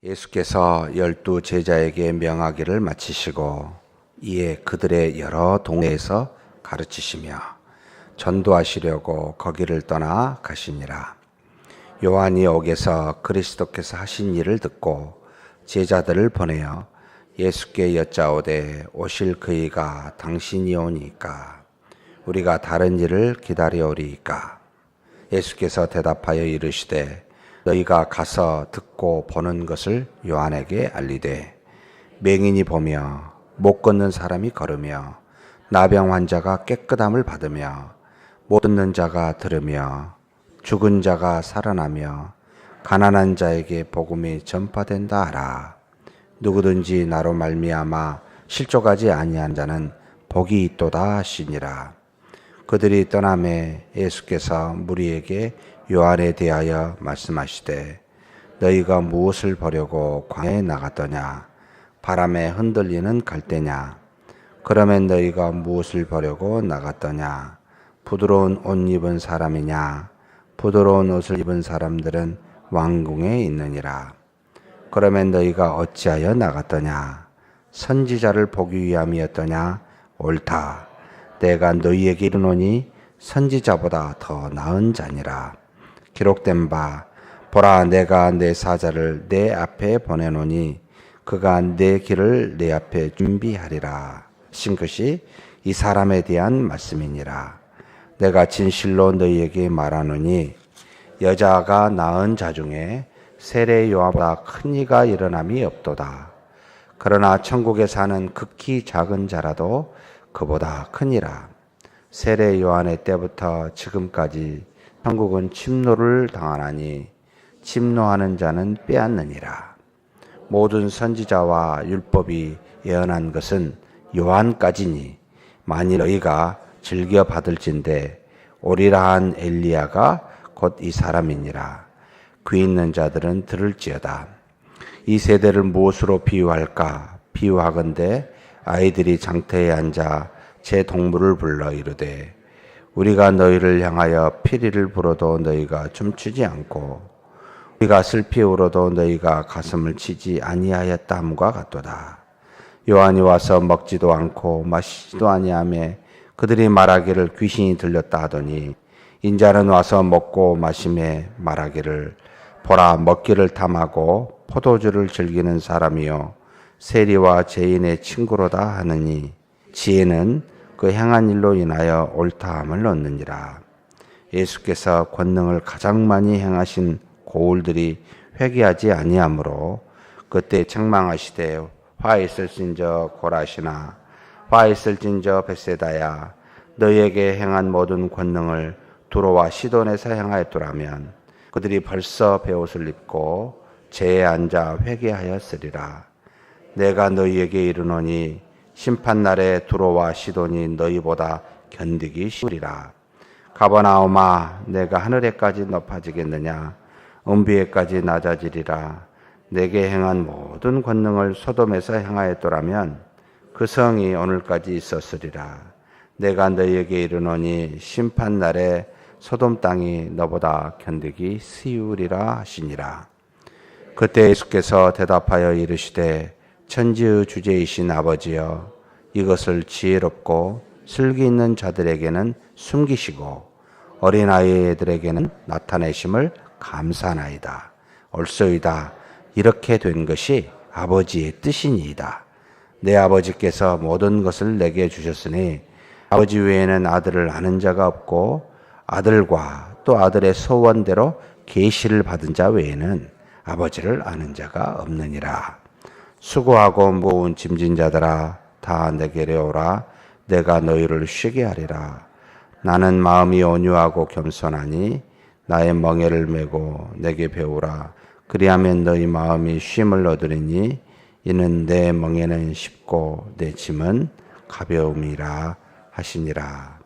예수께서 12 제자에게 명하기를 마치시고 이에 그들의 여러 동네에서 가르치시며 전도하시려고 거기를 떠나 가시니라. 요한이 옥에서 그리스도께서 하신 일을 듣고 제자들을 보내어 예수께 여짜오되 오실 그이가 당신이 오니까 우리가 다른 일을 기다려오리이까. 예수께서 대답하여 이르시되 너희가 가서 듣고 보는 것을 요한에게 알리되 맹인이 보며 못 걷는 사람이 걸으며 나병 환자가 깨끗함을 받으며 못 듣는 자가 들으며 죽은 자가 살아나며 가난한 자에게 복음이 전파된다 하라. 누구든지 나로 말미암아 실족하지 아니한 자는 복이 있도다 하시니라. 그들이 떠나매 예수께서 무리에게 요한에 대하여 말씀하시되 너희가 무엇을 보려고 광야에 나갔더냐? 바람에 흔들리는 갈대냐? 그러면 너희가 무엇을 보려고 나갔더냐? 부드러운 옷 입은 사람이냐? 부드러운 옷을 입은 사람들은 왕궁에 있느니라. 그러면 너희가 어찌하여 나갔더냐? 선지자를 보기 위함이었더냐? 옳다. 내가 너희에게 이르노니 선지자보다 더 나은 자니라. 기록된 바 보라 내가 내 사자를 내 앞에 보내노니 그가 내 길을 내 앞에 준비하리라. 신 것이 이 사람에 대한 말씀이니라. 내가 진실로 너희에게 말하노니 여자가 낳은 자 중에 세례 요한보다 큰 이가 일어남이 없도다. 그러나 천국에 사는 극히 작은 자라도 그보다 크니라. 세례 요한의 때부터 지금까지 천국은 침노를 당하나니 침노하는 자는 빼앗느니라. 모든 선지자와 율법이 예언한 것은 요한까지니 만일 너희가 즐겨 받을진대 오리라 한 엘리야가 곧 이 사람이니라. 귀 있는 자들은 들을지어다. 이 세대를 무엇으로 비유할까? 비유하건대 아이들이 장터에 앉아 제 동물을 불러 이르되 우리가 너희를 향하여 피리를 불어도 너희가 춤추지 않고 우리가 슬피 울어도 너희가 가슴을 치지 아니하였다 함과 같도다. 요한이 와서 먹지도 않고 마시지도 아니하며 그들이 말하기를 귀신이 들렸다 하더니 인자는 와서 먹고 마시매 말하기를 보라 먹기를 탐하고 포도주를 즐기는 사람이요 세리와 죄인의 친구로다 하느니 지혜는 그 행한 일로 인하여 옳다함을 얻느니라. 예수께서 권능을 가장 많이 행하신 고울들이 회개하지 아니하므로 그때 책망하시되 화 있을진저 고라시나 화 있을진저 벳세다야 너희에게 행한 모든 권능을 두로와 시돈에서 행하였더라면 그들이 벌써 베옷을 입고 재에 앉아 회개하였으리라. 내가 너희에게 이르노니 심판날에 두로와 시돈이 너희보다 견디기 쉬우리라. 가버나움아 내가 하늘에까지 높아지겠느냐? 음비에까지 낮아지리라. 내게 행한 모든 권능을 소돔에서 행하였더라면 그 성이 오늘까지 있었으리라. 내가 너희에게 이르노니 심판날에 소돔 땅이 너보다 견디기 쉬우리라 하시니라. 그때 예수께서 대답하여 이르시되 천지의 주제이신 아버지여 이것을 지혜롭고 슬기 있는 자들에게는 숨기시고 어린아이들에게는 나타내심을 감사하나이다. 옳소이다. 이렇게 된 것이 아버지의 뜻이니이다. 내 아버지께서 모든 것을 내게 주셨으니 아버지 외에는 아들을 아는 자가 없고 아들과 또 아들의 소원대로 계시를 받은 자 외에는 아버지를 아는 자가 없느니라. 수고하고 무거운 짐진 자들아 다 내게로 오라. 내가 너희를 쉬게 하리라. 나는 마음이 온유하고 겸손하니 나의 멍에를 메고 내게 배우라. 그리하면 너희 마음이 쉼을 얻으리니 이는 내 멍에는 쉽고 내 짐은 가벼움이라 하시니라.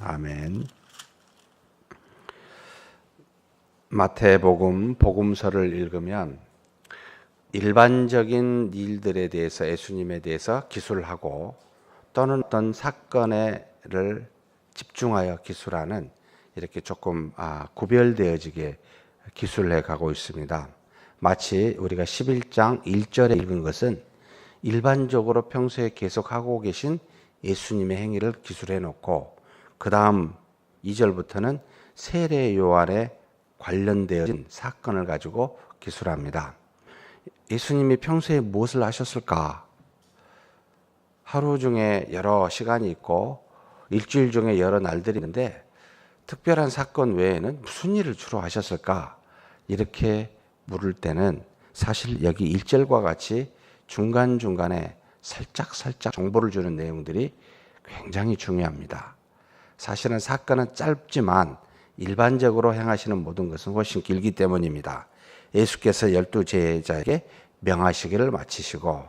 아멘. 마태복음 복음서를 읽으면 일반적인 일들에 대해서 예수님에 대해서 기술하고 또는 어떤 사건에를 집중하여 기술하는 이렇게 조금 구별되어지게 기술해 가고 있습니다. 마치 우리가 11장 1절에 읽은 것은 일반적으로 평소에 계속 하고 계신 예수님의 행위를 기술해 놓고 그 다음 2절부터는 세례 요한에 관련되어진 사건을 가지고 기술합니다. 예수님이 평소에 무엇을 하셨을까? 하루 중에 여러 시간이 있고 일주일 중에 여러 날들이 있는데 특별한 사건 외에는 무슨 일을 주로 하셨을까? 이렇게 물을 때는 사실 여기 1절과 같이 중간중간에 살짝 정보를 주는 내용들이 굉장히 중요합니다. 사실은 사건은 짧지만 일반적으로 행하시는 모든 것은 훨씬 길기 때문입니다. 예수께서 12 제자에게 명하시기를 마치시고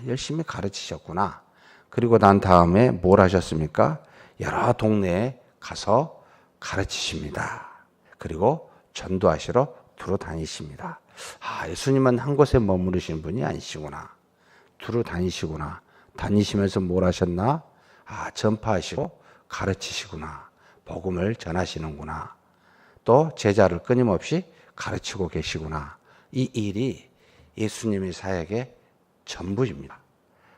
열심히 가르치셨구나. 그리고 난 다음에 뭘 하셨습니까? 여러 동네에 가서 가르치십니다. 그리고 전도하시러 두루 다니십니다. 예수님은 한 곳에 머무르시는 분이 아니시구나. 두루 다니시구나. 다니시면서 뭘 하셨나? 전파하시고 가르치시구나. 복음을 전하시는구나. 또 제자를 끊임없이 가르치고 계시구나. 이 일이 예수님의 사역의 전부입니다.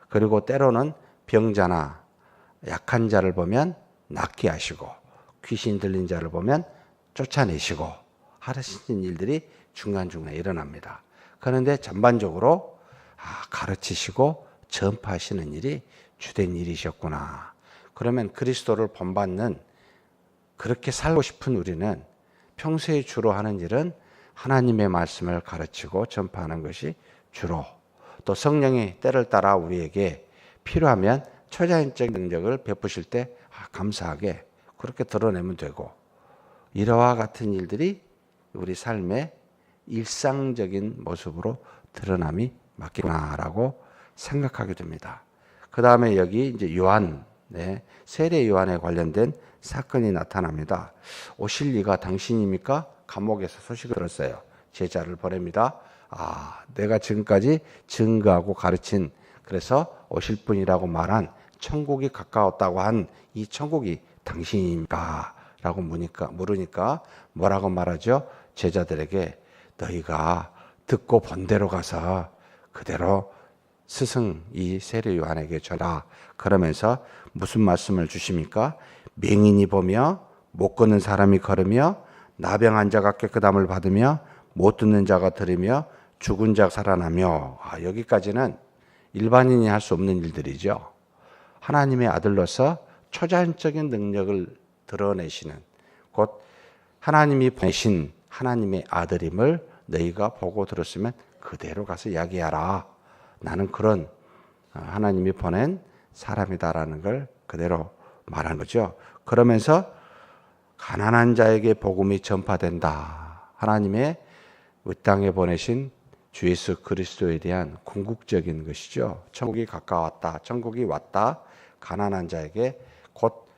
그리고 때로는 병자나 약한 자를 보면 낫게 하시고 귀신 들린 자를 보면 쫓아내시고 하시는 일들이 중간중간에 일어납니다. 그런데 전반적으로 가르치시고 전파하시는 일이 주된 일이셨구나. 그러면 그리스도를 본받는 그렇게 살고 싶은 우리는 평소에 주로 하는 일은 하나님의 말씀을 가르치고 전파하는 것이 주로, 또 성령이 때를 따라 우리에게 필요하면 초자연적 능력을 베푸실 때 감사하게 그렇게 드러내면 되고, 이러와 같은 일들이 우리 삶의 일상적인 모습으로 드러남이 맞겠구나라고 생각하게 됩니다. 그 다음에 여기 이제 요한, 세례 요한에 관련된 사건이 나타납니다. 오실 리가 당신입니까? 감옥에서 소식을 들었어요. 제자를 보냅니다. 내가 지금까지 증거하고 가르친, 그래서 오실 분이라고 말한 천국이 가까웠다고 한 이 천국이 당신입니까? 라고 물으니까 뭐라고 말하죠? 제자들에게 너희가 듣고 본 대로 가서 그대로 스승 이 세례 요한에게 전하. 그러면서 무슨 말씀을 주십니까? 맹인이 보며 못 걷는 사람이 걸으며 나병한 자가 깨끗함을 받으며 못 듣는 자가 들으며 죽은 자가 살아나며. 여기까지는 일반인이 할 수 없는 일들이죠. 하나님의 아들로서 초자연적인 능력을 드러내시는, 곧 하나님이 보내신 하나님의 아들임을 너희가 보고 들었으면 그대로 가서 이야기하라. 나는 그런 하나님이 보낸 사람이다라는 걸 그대로 말하는 거죠. 그러면서 가난한 자에게 복음이 전파된다. 하나님의 이 땅에 보내신 주 예수 그리스도에 대한 궁극적인 것이죠. 천국이 가까웠다. 천국이 왔다. 가난한 자에게, 곧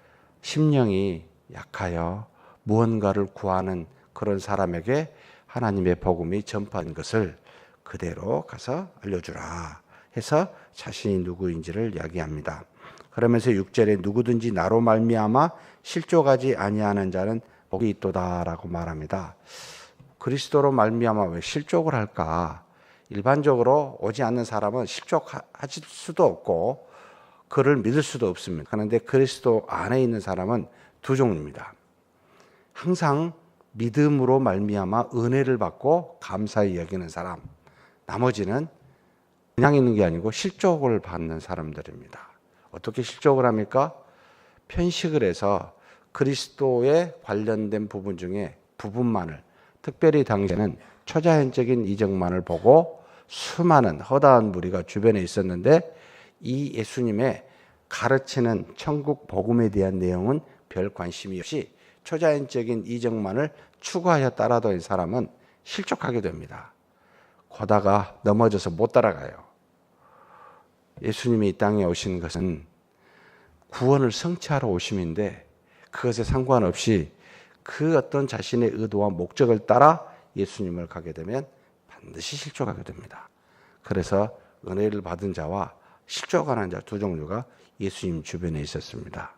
심령이 약하여 무언가를 구하는 그런 사람에게 하나님의 복음이 전파한 것을 그대로 가서 알려주라 해서 자신이 누구인지를 이야기합니다. 그러면서 6절에 누구든지 나로 말미암아 실족하지 아니하는 자는 복이 있도다라고 말합니다. 그리스도로 말미암아 왜 실족을 할까? 일반적으로 오지 않는 사람은 실족하실 수도 없고 그를 믿을 수도 없습니다. 그런데 그리스도 안에 있는 사람은 두 종류입니다. 항상 믿음으로 말미암아 은혜를 받고 감사히 여기는 사람, 나머지는 그냥 있는 게 아니고 실족을 받는 사람들입니다. 어떻게 실족을 합니까? 편식을 해서 그리스도에 관련된 부분 중에 부분만을, 특별히 당시에는 초자연적인 이적만을 보고 수많은 허다한 무리가 주변에 있었는데 이 예수님의 가르치는 천국 복음에 대한 내용은 별 관심이 없이 초자연적인 이적만을 추구하여 따라다닌 사람은 실족하게 됩니다. 거다가 넘어져서 못 따라가요. 예수님이 이 땅에 오신 것은 구원을 성취하러 오심인데 그것에 상관없이 그 어떤 자신의 의도와 목적을 따라 예수님을 가게 되면 반드시 실족하게 됩니다. 그래서 은혜를 받은 자와 실족하는 자 두 종류가 예수님 주변에 있었습니다.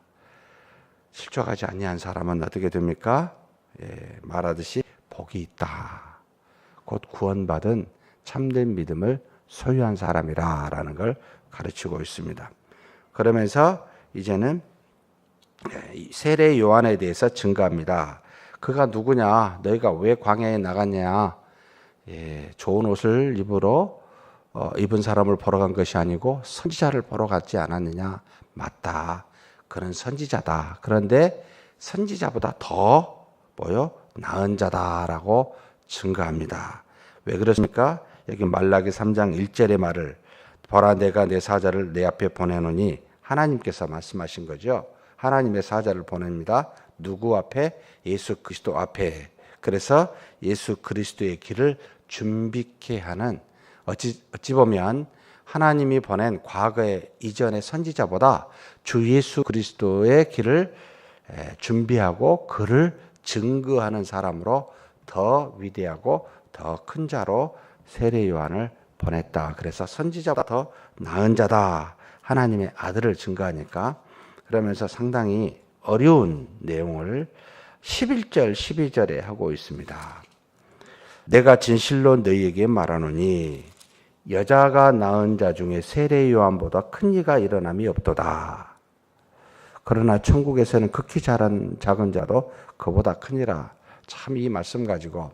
실족하지 아니한 사람은 어떻게 됩니까? 말하듯이 복이 있다. 곧 구원받은 참된 믿음을 소유한 사람이라는 걸 가르치고 있습니다. 그러면서 이제는 세례 요한에 대해서 증거합니다. 그가 누구냐? 너희가 왜 광야에 나갔냐? 좋은 옷을 입은 사람을 보러 간 것이 아니고 선지자를 보러 갔지 않았느냐? 맞다. 그는 선지자다. 그런데 선지자보다 더 나은 자다라고 증거합니다. 왜 그렇습니까? 여기 말라기 3장 1절의 말을 보라 내가 내 사자를 내 앞에 보내노니 하나님께서 말씀하신 거죠. 하나님의 사자를 보냅니다. 누구 앞에? 예수 그리스도 앞에. 그래서 예수 그리스도의 길을 준비케 하는 어찌 보면 하나님이 보낸 과거의 이전의 선지자보다 주 예수 그리스도의 길을 준비하고 그를 증거하는 사람으로 더 위대하고 더 큰 자로 세례 요한을 보냈다. 그래서 선지자보다 더 나은 자다. 하나님의 아들을 증거하니까. 그러면서 상당히 어려운 내용을 11절, 12절에 하고 있습니다. 내가 진실로 너희에게 말하노니 여자가 낳은 자 중에 세례 요한보다 큰 이가 일어남이 없도다. 그러나 천국에서는 극히 작은 자도 그보다 크니라. 참 이 말씀 가지고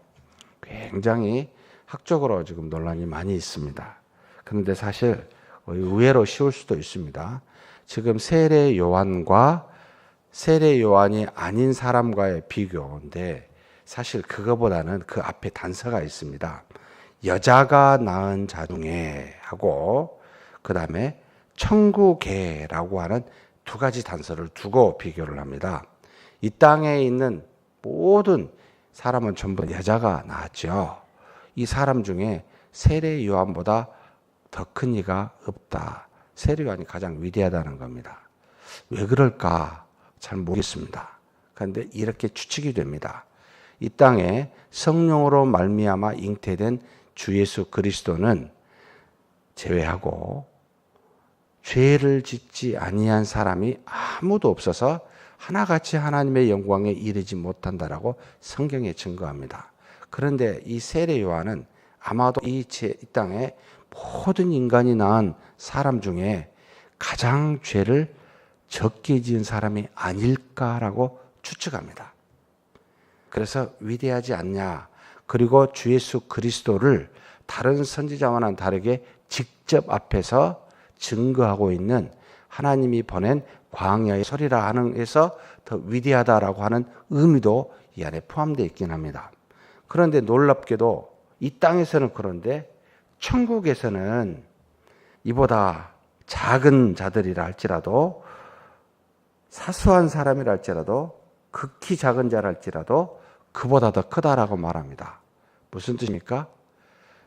굉장히 학적으로 지금 논란이 많이 있습니다. 그런데 사실 의외로 쉬울 수도 있습니다. 지금 세례 요한과 세례 요한이 아닌 사람과의 비교인데 사실 그거보다는 그 앞에 단서가 있습니다. 여자가 낳은 자 중에 하고 그 다음에 천국에라고 하는 두 가지 단서를 두고 비교를 합니다. 이 땅에 있는 모든 사람은 전부 여자가 낳았죠. 이 사람 중에 세례 요한보다 더 큰 이가 없다. 세례 요한이 가장 위대하다는 겁니다. 왜 그럴까? 잘 모르겠습니다. 그런데 이렇게 추측이 됩니다. 이 땅에 성령으로 말미암아 잉태된 주 예수 그리스도는 제외하고 죄를 짓지 아니한 사람이 아무도 없어서 하나같이 하나님의 영광에 이르지 못한다라고 성경에 증거합니다. 그런데 이 세례 요한은 아마도 이 땅에 모든 인간이 낳은 사람 중에 가장 죄를 적게 지은 사람이 아닐까라고 추측합니다. 그래서 위대하지 않냐. 그리고 주 예수 그리스도를 다른 선지자와는 다르게 직접 앞에서 증거하고 있는 하나님이 보낸 광야의 소리라 하는 데서 더 위대하다라고 하는 의미도 이 안에 포함되어 있긴 합니다. 그런데 놀랍게도 이 땅에서는 그런데 천국에서는 이보다 작은 자들이라 할지라도 사소한 사람이라 할지라도 극히 작은 자라 할지라도 그보다 더 크다라고 말합니다. 무슨 뜻입니까?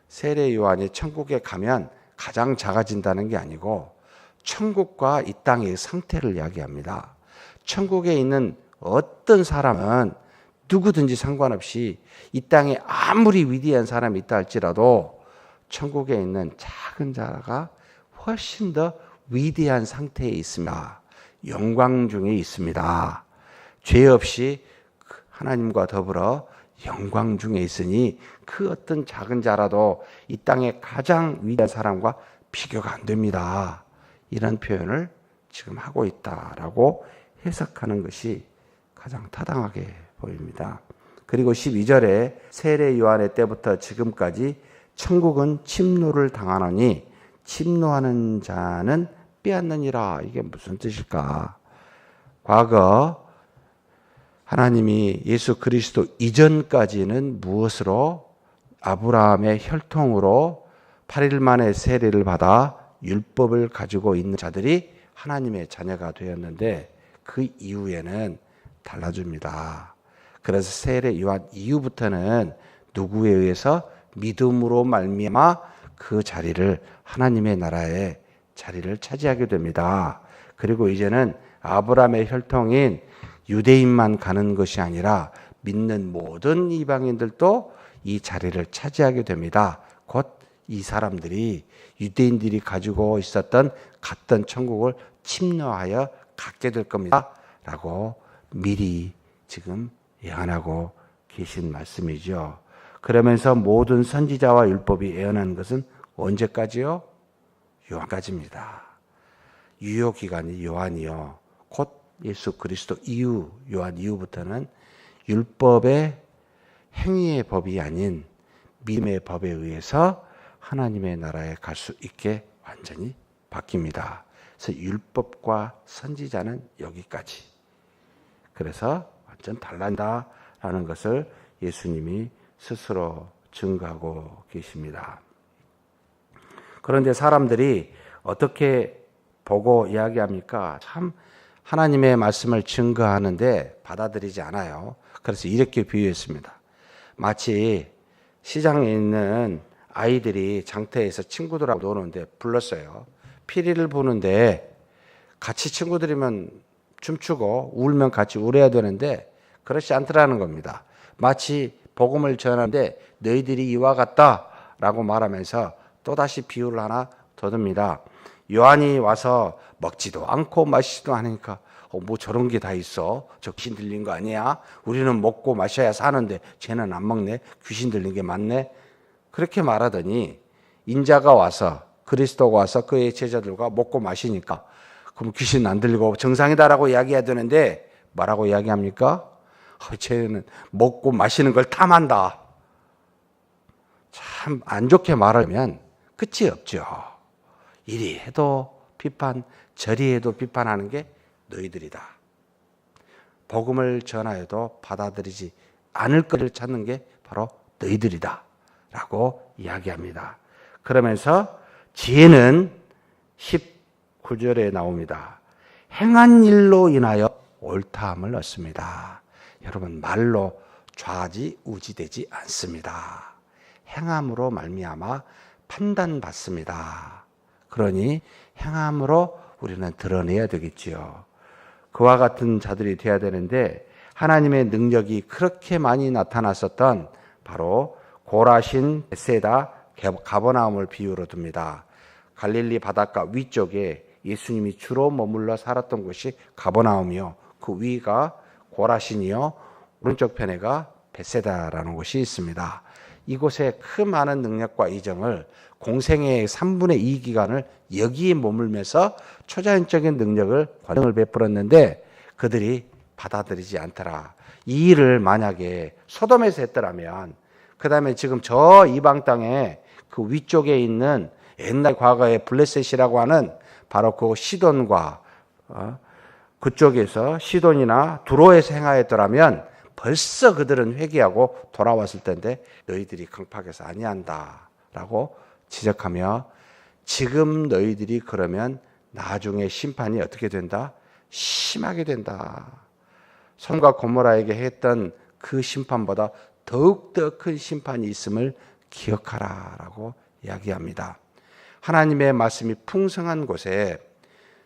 세례 요한이 천국에 가면 가장 작아진다는 게 아니고 천국과 이 땅의 상태를 이야기합니다. 천국에 있는 어떤 사람은 누구든지 상관없이 이 땅에 아무리 위대한 사람이 있다 할지라도 천국에 있는 작은 자가 훨씬 더 위대한 상태에 있습니다. 영광 중에 있습니다. 죄 없이 하나님과 더불어 영광 중에 있으니 그 어떤 작은 자라도 이 땅에 가장 위대한 사람과 비교가 안 됩니다. 이런 표현을 지금 하고 있다라고 해석하는 것이 가장 타당하게 보입니다. 그리고 12절에 세례 요한의 때부터 지금까지 천국은 침노를 당하노니 침노하는 자는 빼앗느니라. 이게 무슨 뜻일까? 과거 하나님이 예수 그리스도 이전까지는 무엇으로? 아브라함의 혈통으로 8일 만에 세례를 받아 율법을 가지고 있는 자들이 하나님의 자녀가 되었는데 그 이후에는 달라집니다. 그래서 세례 요한 이후부터는 누구에 의해서 믿음으로 말미암아 그 자리를 하나님의 나라의 자리를 차지하게 됩니다. 그리고 이제는 아브라함의 혈통인 유대인만 가는 것이 아니라 믿는 모든 이방인들도 이 자리를 차지하게 됩니다. 곧 이 사람들이 유대인들이 가지고 있었던 갔던 천국을 침노하여 갖게 될 겁니다. 라고 미리 지금 예언하고 계신 말씀이죠. 그러면서 모든 선지자와 율법이 예언한 것은 언제까지요? 요한까지입니다. 유효기간이 요한이요. 곧 예수 그리스도 이후, 요한 이후부터는 율법의 행위의 법이 아닌 믿음의 법에 의해서 하나님의 나라에 갈 수 있게 완전히 바뀝니다. 그래서 율법과 선지자는 여기까지. 그래서 완전 달라진다라는 것을 예수님이 스스로 증거하고 계십니다. 그런데 사람들이 어떻게 보고 이야기합니까? 참 하나님의 말씀을 증거하는데 받아들이지 않아요. 그래서 이렇게 비유했습니다. 마치 시장에 있는 아이들이 장터에서 친구들하고 노는데 불렀어요. 피리를 부는데 같이 친구들이면 춤추고 울면 같이 울어야 되는데 그렇지 않더라는 겁니다. 마치 복음을 전하는데 너희들이 이와 같다라고 말하면서 또다시 비유를 하나 더듭니다. 요한이 와서 먹지도 않고 마시지도 않으니까 뭐 저런 게 다 있어? 저 귀신 들린 거 아니야? 우리는 먹고 마셔야 사는데 쟤는 안 먹네? 귀신 들린 게 맞네? 그렇게 말하더니 인자가 와서 그리스도가 와서 그의 제자들과 먹고 마시니까 그럼 귀신 안 들리고 정상이다라고 이야기해야 되는데 뭐라고 이야기합니까? 쟤는 먹고 마시는 걸 탐한다. 참 안 좋게 말하면 끝이 없죠. 이리 해도 비판, 저리 해도 비판하는 게 너희들이다. 복음을 전하여도 받아들이지 않을 것을 찾는 게 바로 너희들이다 라고 이야기합니다. 그러면서 지혜는 19절에 나옵니다. 행한 일로 인하여 옳다함을 얻습니다. 여러분, 말로 좌지우지되지 않습니다. 행함으로 말미암아 판단받습니다. 그러니 행함으로 우리는 드러내야 되겠지요. 그와 같은 자들이 되어야 되는데 하나님의 능력이 그렇게 많이 나타났었던 바로 고라신, 벳세다, 가버나움을 비유로 듭니다. 갈릴리 바닷가 위쪽에 예수님이 주로 머물러 살았던 곳이 가버나움이요. 그 위가 고라신이요. 오른쪽 편에가 벳세다라는 곳이 있습니다. 이곳에 그 많은 능력과 이정을 공생의 3분의 2 기간을 여기에 머물면서 초자연적인 능력을 관용을 베풀었는데 그들이 받아들이지 않더라. 이 일을 만약에 소돔에서 했더라면 그 다음에 지금 저 이방 땅에 그 위쪽에 있는 옛날 과거의 블레셋이라고 하는 바로 그 시돈과 그쪽에서 시돈이나 두로에서 행하였더라면 벌써 그들은 회개하고 돌아왔을 텐데 너희들이 강팍해서 아니한다 라고 지적하며 지금 너희들이 그러면 나중에 심판이 어떻게 된다? 심하게 된다. 소돔과 고모라에게 했던 그 심판보다 더욱더 큰 심판이 있음을 기억하라 라고 이야기합니다. 하나님의 말씀이 풍성한 곳에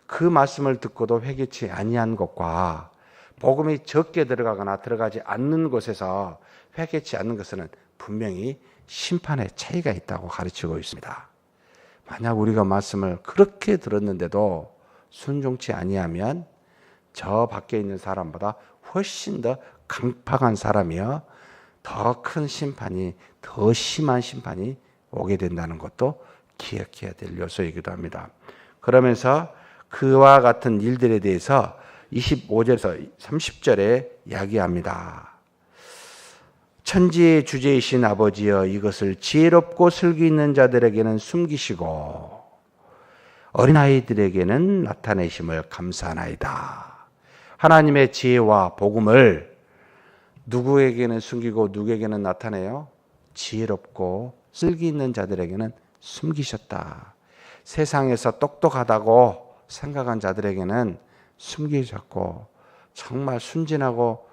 그 말씀을 듣고도 회개치 아니한 것과 복음이 적게 들어가거나 들어가지 않는 곳에서 회개치 않는 것은 분명히 심판의 차이가 있다고 가르치고 있습니다. 만약 우리가 말씀을 그렇게 들었는데도 순종치 아니하면 저 밖에 있는 사람보다 훨씬 더 강팍한 사람이요 더 큰 심판이, 더 심한 심판이 오게 된다는 것도 기억해야 될 요소이기도 합니다. 그러면서 그와 같은 일들에 대해서 25절에서 30절에 이야기합니다. 천지의 주제이신 아버지여 이것을 지혜롭고 슬기 있는 자들에게는 숨기시고 어린아이들에게는 나타내심을 감사하나이다. 하나님의 지혜와 복음을 누구에게는 숨기고 누구에게는 나타내요? 지혜롭고 슬기 있는 자들에게는 숨기셨다. 세상에서 똑똑하다고 생각한 자들에게는 숨기셨고 정말 순진하고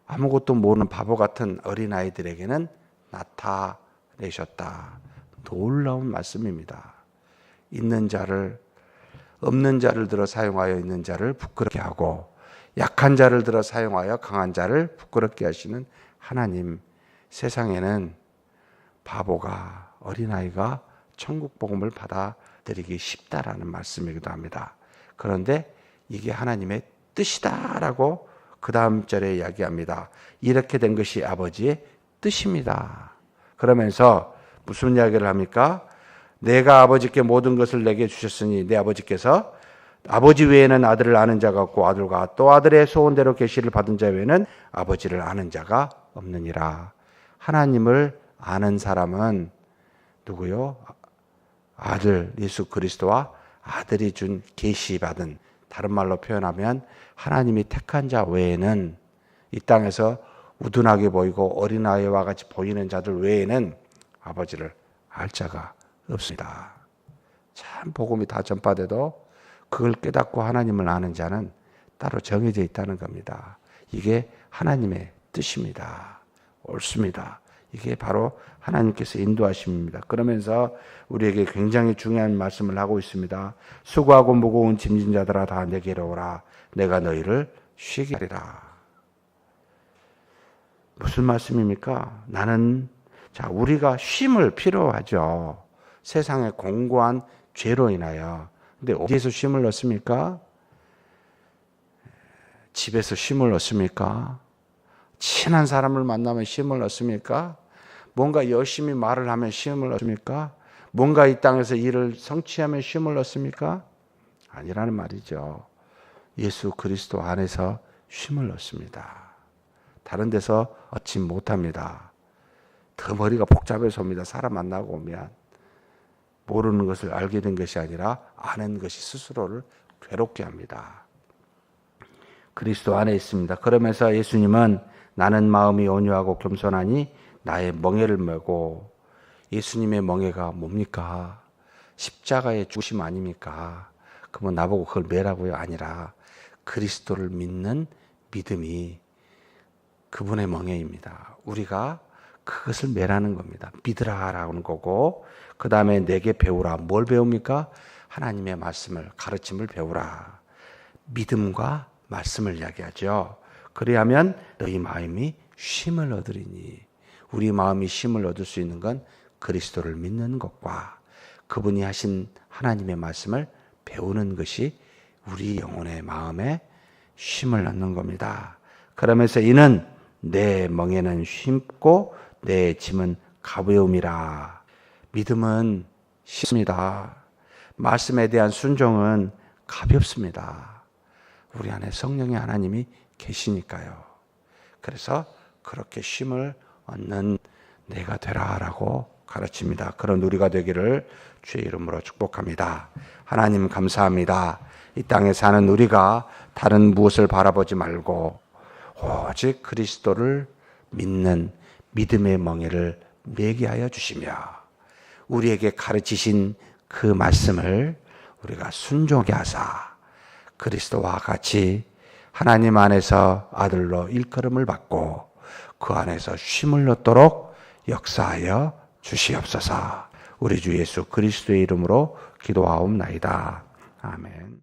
아무것도 모르는 바보 같은 어린아이들에게는 나타내셨다. 놀라운 말씀입니다. 있는 자를 없는 자를 들어 사용하여 있는 자를 부끄럽게 하고 약한 자를 들어 사용하여 강한 자를 부끄럽게 하시는 하나님. 세상에는 바보가 어린아이가 천국 복음을 받아들이기 쉽다라는 말씀이기도 합니다. 그런데 이게 하나님의 뜻이다라고 그 다음 절에 이야기합니다. 이렇게 된 것이 아버지의 뜻입니다. 그러면서 무슨 이야기를 합니까? 내가 아버지께 모든 것을 내게 주셨으니 내 아버지께서 아버지 외에는 아들을 아는 자가 없고 아들과 또 아들의 소원대로 계시를 받은 자 외에는 아버지를 아는 자가 없느니라. 하나님을 아는 사람은 누구요? 아들 예수 그리스도와 아들이 준 계시받은, 다른 말로 표현하면 하나님이 택한 자 외에는, 이 땅에서 우둔하게 보이고 어린아이와 같이 보이는 자들 외에는 아버지를 알 자가 없습니다. 참 복음이 다 전파돼도 그걸 깨닫고 하나님을 아는 자는 따로 정해져 있다는 겁니다. 이게 하나님의 뜻입니다. 옳습니다. 이게 바로 하나님께서 인도하심입니다. 그러면서 우리에게 굉장히 중요한 말씀을 하고 있습니다. 수고하고 무거운 짐진 자들아 다 내게로 오라. 내가 너희를 쉬게 하리라. 무슨 말씀입니까? 우리가 쉼을 필요하죠. 세상의 공고한 죄로 인하여. 근데 어디에서 쉼을 얻습니까? 집에서 쉼을 얻습니까? 친한 사람을 만나면 쉼을 얻습니까? 뭔가 열심히 말을 하면 쉼을 얻습니까? 뭔가 이 땅에서 일을 성취하면 쉼을 얻습니까? 아니라는 말이죠. 예수 그리스도 안에서 쉼을 얻습니다. 다른 데서 얻지 못합니다. 더 머리가 복잡해서 옵니다. 사람 만나고 오면 모르는 것을 알게 된 것이 아니라 아는 것이 스스로를 괴롭게 합니다. 그리스도 안에 있습니다. 그러면서 예수님은 나는 마음이 온유하고 겸손하니 나의 멍에를 메고, 예수님의 멍에가 뭡니까? 십자가의 죽으심 아닙니까? 그러면 나보고 그걸 메라고요? 아니라 그리스도를 믿는 믿음이 그분의 멍에입니다. 우리가 그것을 메라는 겁니다. 믿으라라는 거고, 그 다음에 내게 배우라. 뭘 배웁니까? 하나님의 말씀을, 가르침을 배우라. 믿음과 말씀을 이야기하죠. 그리하면 너희 마음이 쉼을 얻으리니, 우리 마음이 쉼을 얻을 수 있는 건 그리스도를 믿는 것과 그분이 하신 하나님의 말씀을 배우는 것이 우리 영혼의 마음에 쉼을 얻는 겁니다. 그러면서 이는 내 멍에는 쉽고 내 짐은 가벼움이라. 믿음은 쉽습니다. 말씀에 대한 순종은 가볍습니다. 우리 안에 성령의 하나님이 계시니까요. 그래서 그렇게 쉼을 얻는 내가 되라라고 가르칩니다. 그런 우리가 되기를 주의 이름으로 축복합니다. 하나님 감사합니다. 이 땅에 사는 우리가 다른 무엇을 바라보지 말고 오직 그리스도를 믿는 믿음의 멍에를 매게 하여 주시며, 우리에게 가르치신 그 말씀을 우리가 순종하게 하사 그리스도와 같이 하나님 안에서 아들로 일컬음을 받고 그 안에서 쉼을 얻도록 역사하여 주시옵소서. 우리 주 예수 그리스도의 이름으로 기도하옵나이다. 아멘.